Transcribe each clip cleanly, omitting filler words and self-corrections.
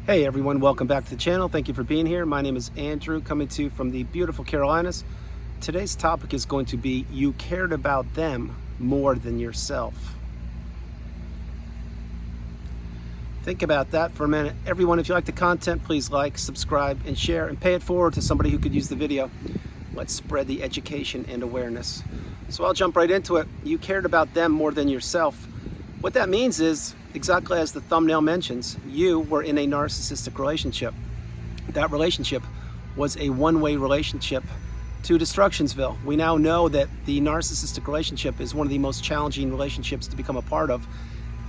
Hey everyone, welcome back to the channel. Thank you for being here. My name is Andrew, coming to you from the beautiful Carolinas. Today's topic is going to be you cared about them more than yourself. Think about that for a minute. Everyone, if you like the content, please like, subscribe, and share, and pay it forward to somebody who could use the video. Let's spread the education and awareness. So I'll jump right into it. You cared about them more than yourself. What that means is, exactly as the thumbnail mentions, you were in a narcissistic relationship. That relationship was a one-way relationship to Destructionsville. We now know that the narcissistic relationship is one of the most challenging relationships to become a part of.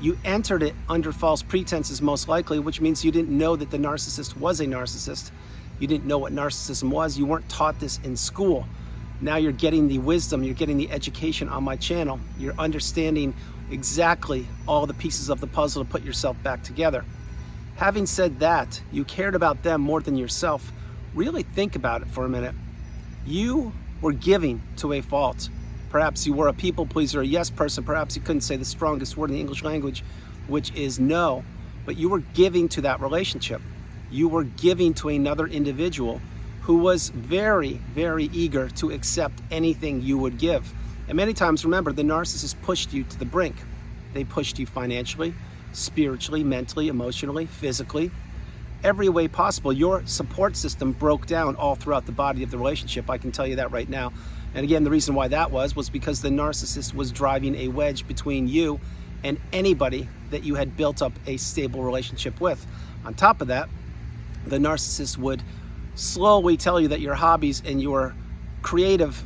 You entered it under false pretenses, most likely, which means you didn't know that the narcissist was a narcissist. You didn't know what narcissism was. You weren't taught this in school. Now you're getting the wisdom, you're getting the education on my channel. You're understanding exactly all the pieces of the puzzle to put yourself back together. Having said that, you cared about them more than yourself. Really think about it for a minute. You were giving to a fault. Perhaps you were a people pleaser, a yes person. Perhaps you couldn't say the strongest word in the English language, which is no. But you were giving to that relationship. You were giving to another individual who was very, very eager to accept anything you would give. And many times, remember, the narcissist pushed you to the brink. They pushed you financially, spiritually, mentally, emotionally, physically, every way possible. Your support system broke down all throughout the body of the relationship. I can tell you that right now. And again, the reason why that was because the narcissist was driving a wedge between you and anybody that you had built up a stable relationship with. On top of that, the narcissist would slowly tell you that your hobbies and your creative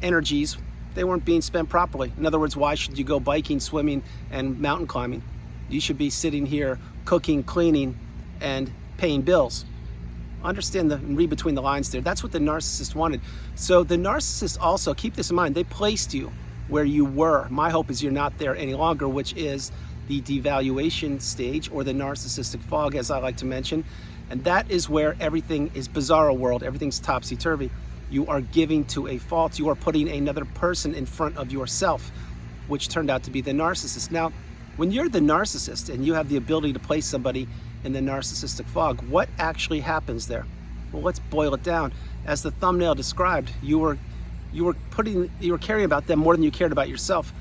energies, they weren't being spent properly. In other words, why should you go biking, swimming, and mountain climbing? You should be sitting here cooking, cleaning, and paying bills. Understand and read between the lines there. That's what the narcissist wanted. So the narcissist also, keep this in mind, they placed you where you were. My hope is you're not there any longer, which is the devaluation stage, or the narcissistic fog, as I like to mention. And that is where everything is bizarro world. Everything's topsy-turvy. You are giving to a fault. You are putting another person in front of yourself, which turned out to be the narcissist. Now, when you're the narcissist and you have the ability to place somebody in the narcissistic fog, what actually happens there? Well, let's boil it down. As the thumbnail described, you were caring about them more than you cared about yourself.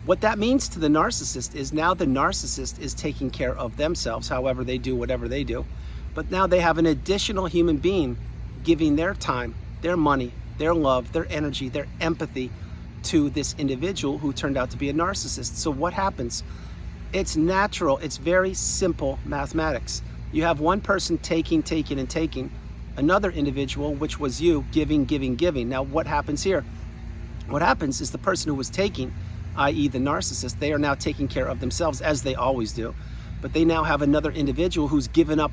What that means to the narcissist is now the narcissist is taking care of themselves, however they do whatever they do. But now they have an additional human being giving their time, their money, their love, their energy, their empathy to this individual who turned out to be a narcissist. So what happens? It's natural. It's very simple mathematics. You have one person taking, and taking. Another individual, which was you, giving. Now what happens here? What happens is the person who was taking, i.e. the narcissist, they are now taking care of themselves, as they always do. But they now have another individual who's given up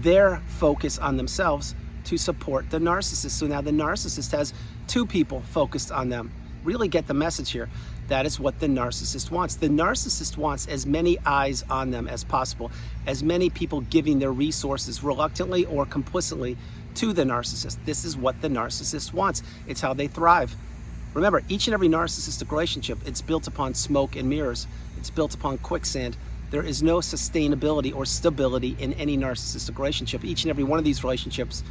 their focus on themselves to support the narcissist. So now the narcissist has two people focused on them. Really get the message here. That is what the narcissist wants. The narcissist wants as many eyes on them as possible, as many people giving their resources reluctantly or complicitly to the narcissist. This is what the narcissist wants. It's how they thrive. Remember, each and every narcissistic relationship, it's built upon smoke and mirrors. It's built upon quicksand. There is no sustainability or stability in any narcissistic relationship. Each and every one of these relationships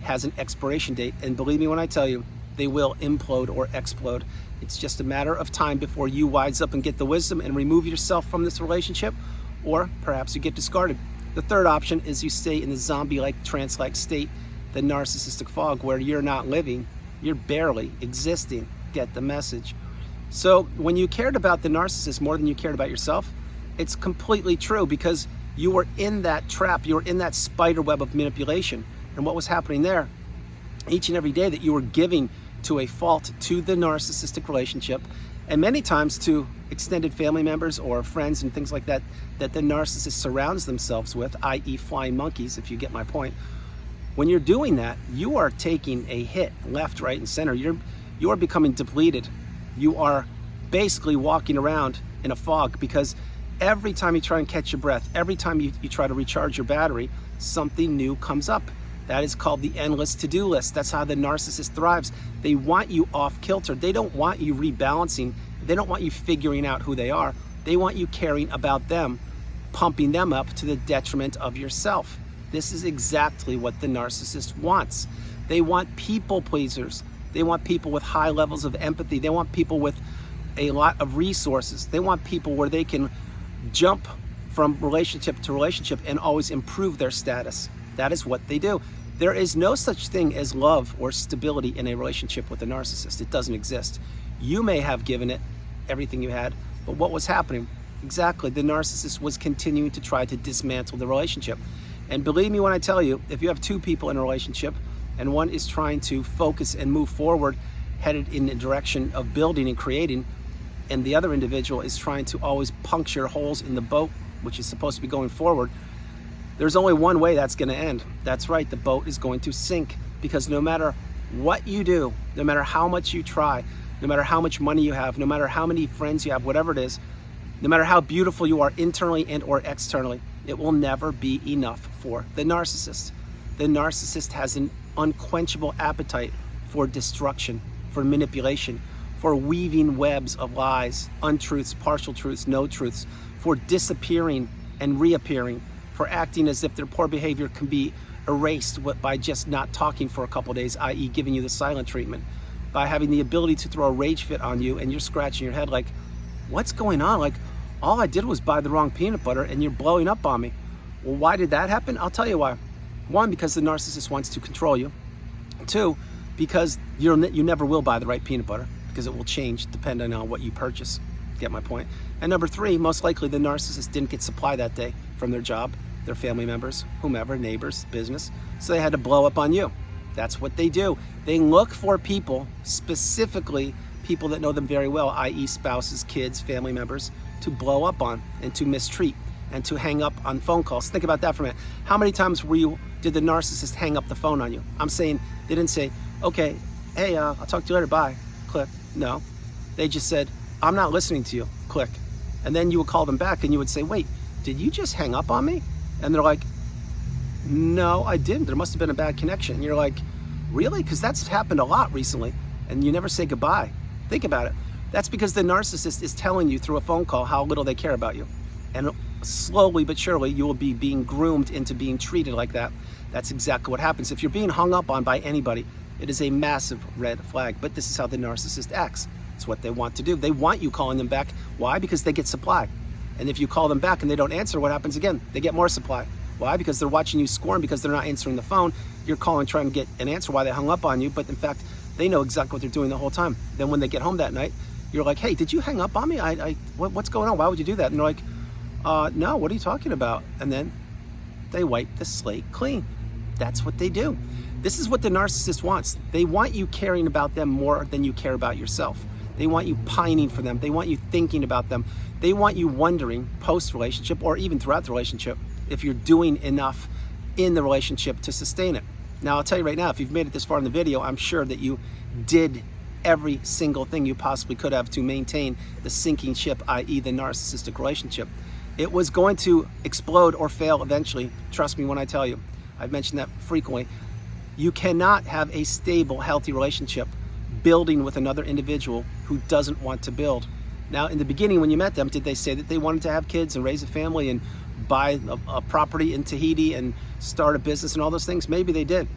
has an expiration date. And believe me when I tell you, they will implode or explode. It's just a matter of time before you wise up and get the wisdom and remove yourself from this relationship, or perhaps you get discarded. The third option is you stay in the zombie-like, trance-like state, the narcissistic fog, where you're not living, you're barely existing. Get the message. So when you cared about the narcissist more than you cared about yourself, it's completely true, because you were in that trap, you were in that spider web of manipulation. And what was happening there? Each and every day that you were giving to a fault to the narcissistic relationship, and many times to extended family members or friends and things like that, that the narcissist surrounds themselves with, i.e. flying monkeys, if you get my point. When you're doing that, you are taking a hit left, right, and center. You are becoming depleted. You are basically walking around in a fog, because every time you try and catch your breath, every time you try to recharge your battery, something new comes up. That is called the endless to-do list. That's how the narcissist thrives. They want you off kilter. They don't want you rebalancing. They don't want you figuring out who they are. They want you caring about them pumping them up to the detriment of yourself. This is exactly what the narcissist wants. They want people pleasers. They want people with high levels of empathy. They want people with a lot of resources. They want people where they can jump from relationship to relationship and always improve their status. That is what they do. There is no such thing as love or stability in a relationship with a narcissist. It doesn't exist. You may have given it everything you had, but what was happening? Exactly, the narcissist was continuing to try to dismantle the relationship. And believe me when I tell you, if you have two people in a relationship and one is trying to focus and move forward, headed in the direction of building and creating, and the other individual is trying to always puncture holes in the boat, which is supposed to be going forward, there's only one way that's going to end. That's right, the boat is going to sink, because no matter what you do, no matter how much you try, no matter how much money you have, no matter how many friends you have, whatever it is, no matter how beautiful you are internally and or externally, it will never be enough for the narcissist. The narcissist has an unquenchable appetite for destruction, for manipulation, for weaving webs of lies, untruths, partial truths, no truths, for disappearing and reappearing, for acting as if their poor behavior can be erased by just not talking for a couple of days, i.e. giving you the silent treatment, by having the ability to throw a rage fit on you and you're scratching your head like, what's going on? Like, all I did was buy the wrong peanut butter and you're blowing up on me. Well, why did that happen? I'll tell you why. One, because the narcissist wants to control you. Two, because you never will buy the right peanut butter, because it will change depending on what you purchase. Get my point? And number three, most likely the narcissist didn't get supply that day from their job, their family members, whomever, neighbors, business, so they had to blow up on you. That's what they do. They look for people, specifically people that know them very well, i.e. spouses, kids, family members, to blow up on and to mistreat and to hang up on phone calls. Think about that for a minute. How many times did the narcissist hang up the phone on you? I'm saying, they didn't say, okay, hey, I'll talk to you later, bye, click. No, they just said, I'm not listening to you, click. And then you would call them back and you would say, wait, did you just hang up on me? And they're like, no, I didn't. There must have been a bad connection. And you're like, really? Because that's happened a lot recently. And you never say goodbye. Think about it. That's because the narcissist is telling you through a phone call how little they care about you. And slowly but surely, you will be being groomed into being treated like that. That's exactly what happens. If you're being hung up on by anybody, it is a massive red flag. But this is how the narcissist acts. It's what they want to do. They want you calling them back. Why? Because they get supply. And if you call them back and they don't answer, what happens again? They get more supply. Why? Because they're watching you scorn because they're not answering the phone. You're calling trying to get an answer why they hung up on you, but in fact, they know exactly what they're doing the whole time. Then when they get home that night, you're like, hey, did you hang up on me? What's going on? Why would you do that? And they're like, no, what are you talking about? And then they wipe the slate clean. That's what they do. This is what the narcissist wants. They want you caring about them more than you care about yourself. They want you pining for them. They want you thinking about them. They want you wondering post-relationship or even throughout the relationship if you're doing enough in the relationship to sustain it. Now, I'll tell you right now, if you've made it this far in the video, I'm sure that you did every single thing you possibly could have to maintain the sinking ship, i.e. the narcissistic relationship. It was going to explode or fail eventually. Trust me when I tell you. I've mentioned that frequently. You cannot have a stable, healthy relationship building with another individual who doesn't want to build. Now, in the beginning, when you met them, did they say that they wanted to have kids and raise a family and buy a property in Tahiti and start a business and all those things? Maybe they did.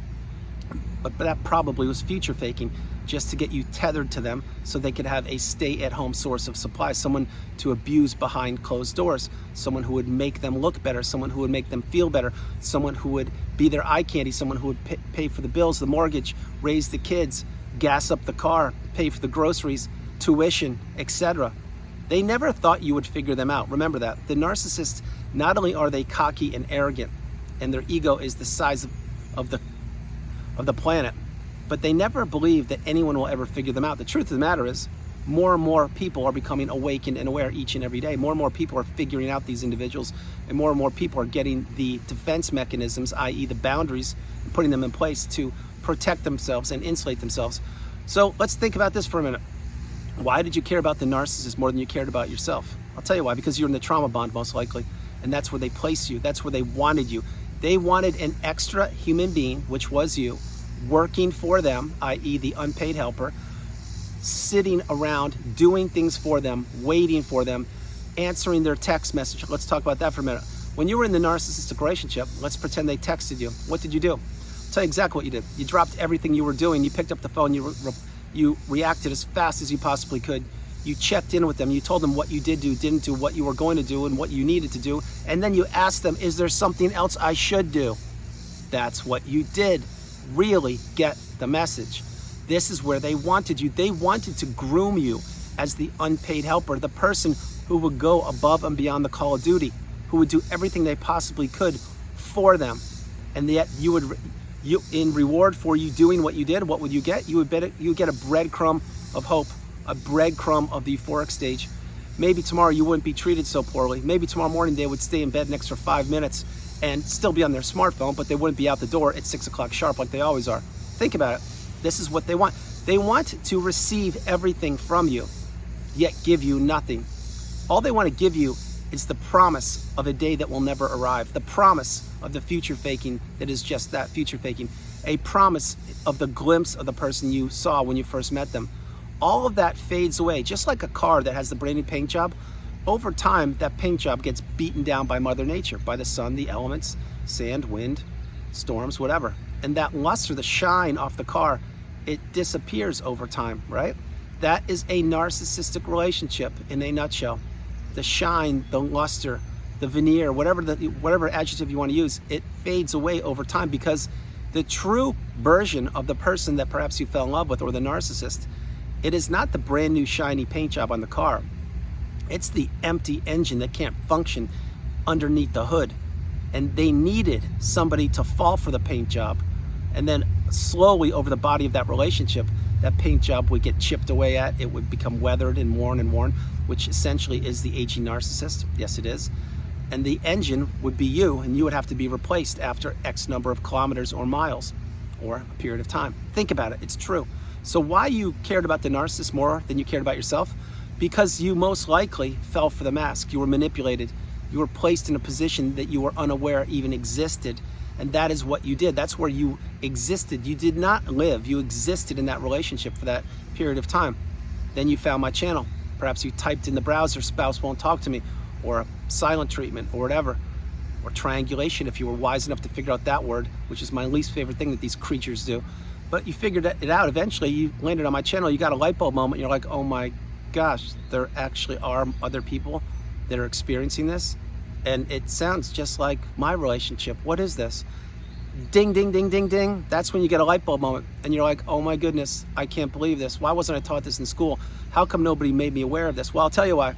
But that probably was future faking, just to get you tethered to them so they could have a stay-at-home source of supply, someone to abuse behind closed doors, someone who would make them look better, someone who would make them feel better, someone who would be their eye candy, someone who would pay for the bills, the mortgage, raise the kids, gas up the car, pay for the groceries, tuition, etc. They never thought you would figure them out. Remember that. The narcissists, not only are they cocky and arrogant, and their ego is the size of the planet, but they never believe that anyone will ever figure them out. The truth of the matter is, more and more people are becoming awakened and aware each and every day. More and more people are figuring out these individuals, and more people are getting the defense mechanisms, i.e. the boundaries, and putting them in place to protect themselves and insulate themselves. So let's think about this for a minute. Why did you care about the narcissist more than you cared about yourself? I'll tell you why. Because you're in the trauma bond, most likely, and that's where they place you. That's where they wanted you. They wanted an extra human being, which was you, working for them, i.e. the unpaid helper, sitting around, doing things for them, waiting for them, answering their text message. Let's talk about that for a minute. When you were in the narcissistic relationship, let's pretend they texted you. What did you do? I'll tell you exactly what you did. You dropped everything you were doing. You picked up the phone. You reacted as fast as you possibly could. You checked in with them. You told them what you did do, didn't do, what you were going to do, and what you needed to do. And then you asked them, is there something else I should do? That's what you did. Really get the message. This is where they wanted you. They wanted to groom you as the unpaid helper, the person who would go above and beyond the call of duty, who would do everything they possibly could for them. And yet in reward for you doing what you did, what would you get? You would get a breadcrumb of hope, a breadcrumb of the euphoric stage. Maybe tomorrow you wouldn't be treated so poorly. Maybe tomorrow morning they would stay in bed an extra 5 minutes and still be on their smartphone, but they wouldn't be out the door at 6 o'clock sharp like they always are. Think about it. This is what they want. They want to receive everything from you, yet give you nothing. All they want to give you is the promise of a day that will never arrive, the promise of the future faking that is just that, future faking, a promise of the glimpse of the person you saw when you first met them. All of that fades away, just like a car that has the brand new paint job. Over time, that paint job gets beaten down by Mother Nature, by the sun, the elements, sand, wind, storms, whatever. And that luster, the shine off the car, it disappears over time, right? That is a narcissistic relationship in a nutshell. The shine, the luster, the veneer, whatever adjective you want to use, it fades away over time, because the true version of the person that perhaps you fell in love with, or the narcissist, it is not the brand new shiny paint job on the car. It's the empty engine that can't function underneath the hood. And they needed somebody to fall for the paint job. And then slowly over the body of that relationship, that paint job would get chipped away at. It would become weathered and worn, which essentially is the aging narcissist. Yes, it is. And the engine would be you, and you would have to be replaced after X number of kilometers or miles or a period of time. Think about it. It's true. So why you cared about the narcissist more than you cared about yourself? Because you most likely fell for the mask. You were manipulated. You were placed in a position that you were unaware even existed. And that is what you did. That's where you existed. You did not live. You existed in that relationship for that period of time. Then you found my channel. Perhaps you typed in the browser, spouse won't talk to me, or silent treatment, or whatever. Or triangulation, if you were wise enough to figure out that word, which is my least favorite thing that these creatures do. But you figured it out. Eventually, you landed on my channel. You got a light bulb moment. You're like, oh my gosh, there actually are other people that are experiencing this. And it sounds just like my relationship. What is this? Ding, ding, ding, ding, ding. That's when you get a light bulb moment. And you're like, oh my goodness, I can't believe this. Why wasn't I taught this in school? How come nobody made me aware of this? Well, I'll tell you why.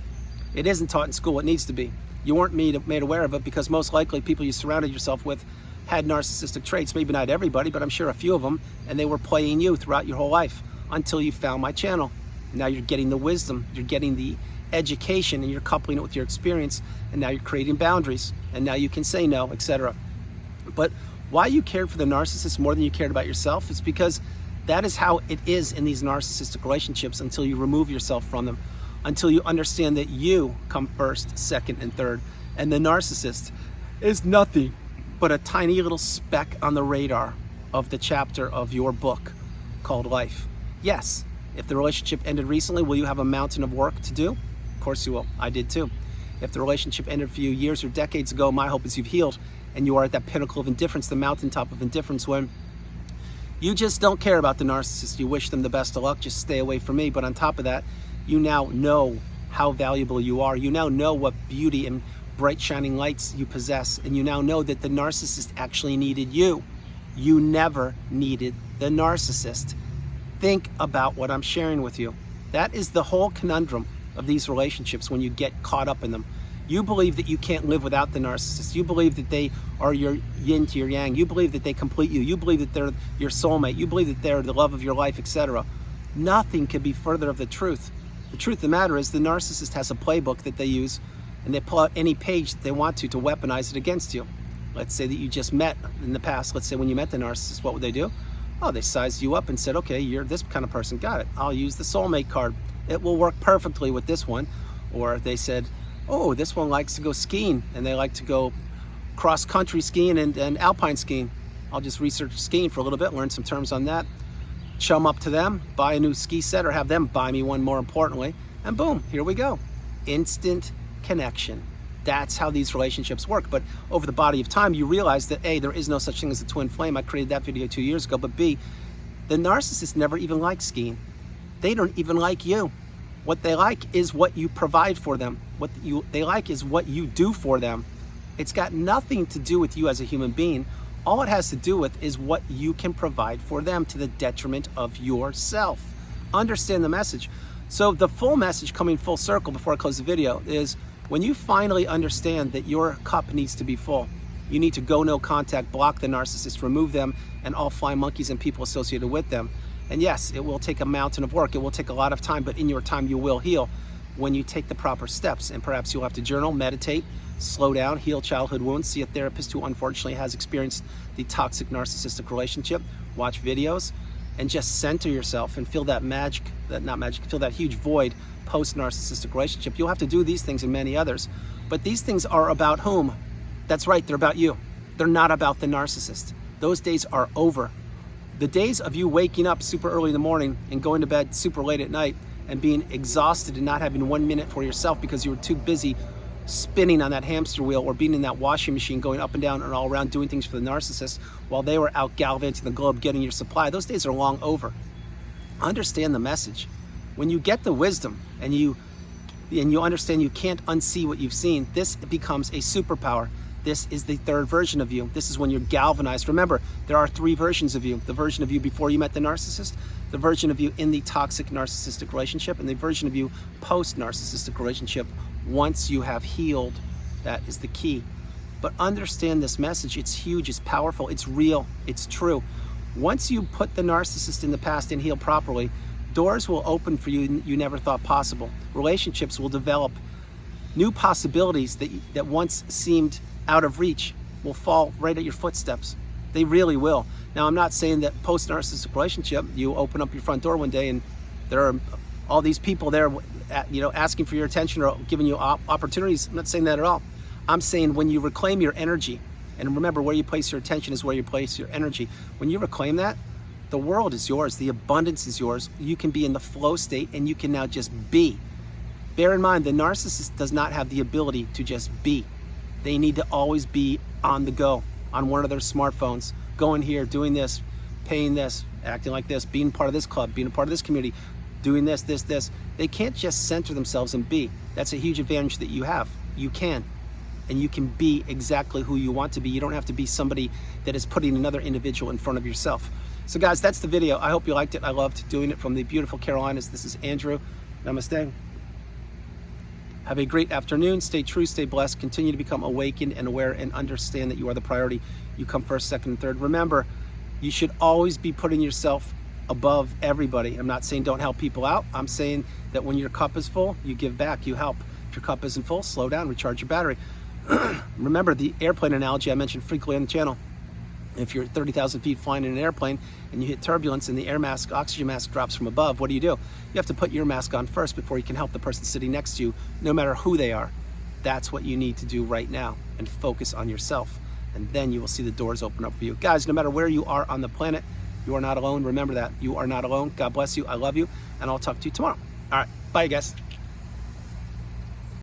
It isn't taught in school. It needs to be. You weren't made aware of it because most likely people you surrounded yourself with had narcissistic traits. Maybe not everybody, but I'm sure a few of them. And they were playing you throughout your whole life until you found my channel. Now you're getting the wisdom. You're getting the education, and you're coupling it with your experience, and now you're creating boundaries, and now you can say no, etc. But why you cared for the narcissist more than you cared about yourself is because that is how it is in these narcissistic relationships until you remove yourself from them, until you understand that you come first, second, and third, and the narcissist is nothing but a tiny little speck on the radar of the chapter of your book called life. Yes, if the relationship ended recently, will you have a mountain of work to do? Of course you will. I did too. If the relationship ended for you years or decades ago, my hope is you've healed and you are at that pinnacle of indifference, the mountaintop of indifference, when you just don't care about the narcissist. You wish them the best of luck, just stay away from me. But on top of that, you now know how valuable you are. You now know what beauty and bright shining lights you possess. And you now know that the narcissist actually needed you. You never needed the narcissist. Think about what I'm sharing with you. That is the whole conundrum of these relationships when you get caught up in them. You believe that you can't live without the narcissist. You believe that they are your yin to your yang. You believe that they complete you. You believe that they're your soulmate. You believe that they're the love of your life, etc. Nothing could be further of the truth. The truth of the matter is the narcissist has a playbook that they use, and they pull out any page that they want to weaponize it against you. Let's say that you just met in the past. Let's say when you met the narcissist, what would they do? Oh, they sized you up and said, okay, you're this kind of person. Got it. I'll use the soulmate card. It will work perfectly with this one. Or they said, oh, this one likes to go skiing, and they like to go cross-country skiing and alpine skiing. I'll just research skiing for a little bit, learn some terms on that, chum up to them, buy a new ski set, or have them buy me one, more importantly, and boom, here we go. Instant connection. That's how these relationships work. But over the body of time, you realize that A, there is no such thing as a twin flame. I created that video 2 years ago. But B, the narcissist never even likes skiing. They don't even like you. What they like is what you provide for them. What they like is what you do for them. It's got nothing to do with you as a human being. All it has to do with is what you can provide for them to the detriment of yourself. Understand the message. So the full message, coming full circle before I close the video, is when you finally understand that your cup needs to be full, you need to go no contact, block the narcissist, remove them and all flying monkeys and people associated with them. And yes, it will take a mountain of work. It will take a lot of time, but in your time you will heal when you take the proper steps. And perhaps you'll have to journal, meditate, slow down, heal childhood wounds, see a therapist who unfortunately has experienced the toxic narcissistic relationship, watch videos, and just center yourself and feel that feel that huge void post-narcissistic relationship. You'll have to do these things and many others. But these things are about whom? That's right, they're about you. They're not about the narcissist. Those days are over. The days of you waking up super early in the morning and going to bed super late at night and being exhausted and not having 1 minute for yourself because you were too busy spinning on that hamster wheel or being in that washing machine going up and down and all around doing things for the narcissist while they were out gallivanting the globe getting your supply, those days are long over. Understand the message. When you get the wisdom and you understand you can't unsee what you've seen, this becomes a superpower. This is the third version of you. This is when you're galvanized. Remember, there are 3 versions of you. The version of you before you met the narcissist, the version of you in the toxic narcissistic relationship, and the version of you post-narcissistic relationship. Once you have healed, that is the key. But understand this message. It's huge, it's powerful, it's real, it's true. Once you put the narcissist in the past and heal properly, doors will open for you you never thought possible. Relationships will develop. New possibilities that once seemed out of reach will fall right at your footsteps. They really will. Now, I'm not saying that post-narcissistic relationship, you open up your front door one day and there are all these people there, asking for your attention or giving you opportunities. I'm not saying that at all. I'm saying when you reclaim your energy, and remember, where you place your attention is where you place your energy. When you reclaim that, the world is yours. The abundance is yours. You can be in the flow state and you can now just be. Bear in mind, the narcissist does not have the ability to just be. They need to always be on the go, on one of their smartphones, going here, doing this, paying this, acting like this, being part of this club, being a part of this community, doing this. They can't just center themselves and be. That's a huge advantage that you have. You can. And you can be exactly who you want to be. You don't have to be somebody that is putting another individual in front of yourself. So guys, that's the video. I hope you liked it. I loved doing it from the beautiful Carolinas. This is Andrew. Namaste. Have a great afternoon. Stay true, stay blessed. Continue to become awakened and aware and understand that you are the priority. You come first, second, and third. Remember, you should always be putting yourself above everybody. I'm not saying don't help people out. I'm saying that when your cup is full, you give back, you help. If your cup isn't full, slow down, recharge your battery. Remember the airplane analogy I mentioned frequently on the channel. If you're 30,000 feet flying in an airplane and you hit turbulence and the air mask, oxygen mask drops from above, what do? You have to put your mask on first before you can help the person sitting next to you, no matter who they are. That's what you need to do right now, and focus on yourself. And then you will see the doors open up for you. Guys, no matter where you are on the planet, you are not alone. Remember that. You are not alone. God bless you. I love you. And I'll talk to you tomorrow. All right. Bye, guys.